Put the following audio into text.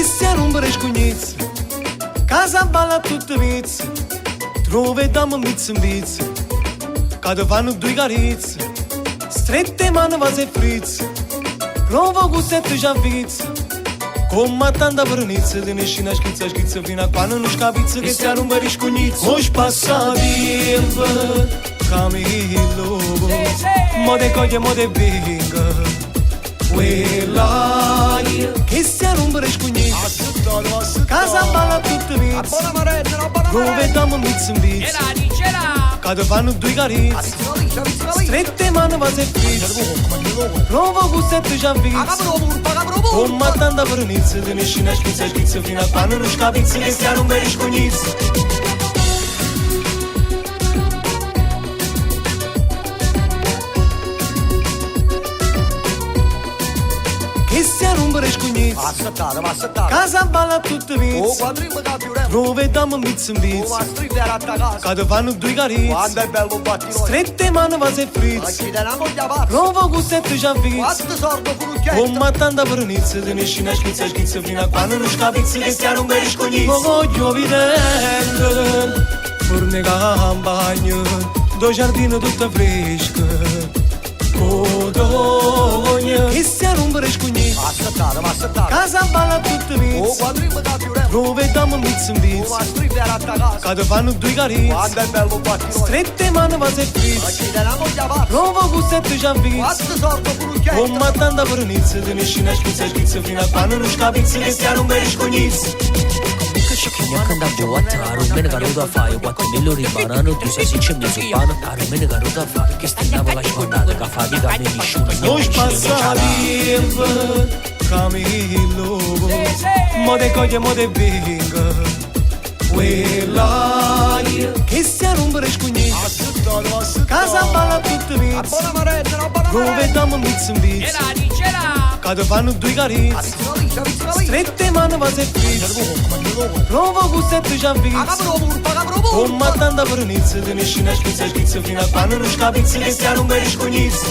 si arrumbărești cu niță, casa bala tutăviță, trove damă miță în biță, cada vană dui gariță, strette mană vaze friță, provo gusete já viță, combatanda vrăniță, de neșina șchiță, vina coană nu șcaviță, că si arrumbărești cu niță. Hoje passativa, Camilo, mode coide, mode binga, uela, que si arrumbărești cu niță, casa bala tutăviță, prove damă miță în biță, cada vană dui gariță, strette mană vaze friță, provo gusete já viță, combatanda vrăniță, de neșina șchiță, vina coană nu șcaviță, că si arrumbărești cu niță. Che si arrumbărești cu niță, casa bala tutăviță, prove damă miță în biță, cada vană dui gariță, strette mană vaze friță, provo gusete já viță, combatanda vrăniță, de neșina șchiță, vina coană nu șcaviță, că si arrumbărești cu niță. Voglio videndo, fornega in bagno, do giardino tutta fresca, Codogna, che si arrumbărești cu niță, casa bala tutăviță, prove damă miță în biță, cada vană dui gariță, strette mană vaze friță, provo gusete já viță, combatanda vrăniță, de neșina șchiță, vina coană nu șcaviță, că si arrumbărești cu niță. Când am băuat, arumene garoto a fare 4.000 rimanano, tu sei sincer mezzo pana, arumene garoto a fare, che stinava la giornata, che fa di carne nessuno, Hoje passativa, Camilo, mode coide, mode binga, uela, che si arrumbărești cu niță, casa bala tutăviță, prove damă miță în biță, cada vană dui gariță, strette mană vaze friță, provo gusete já viță, combatanda vrăniță, de neșina șchiță, vina coană nu șcaviță, că si arrumbărești cu niță.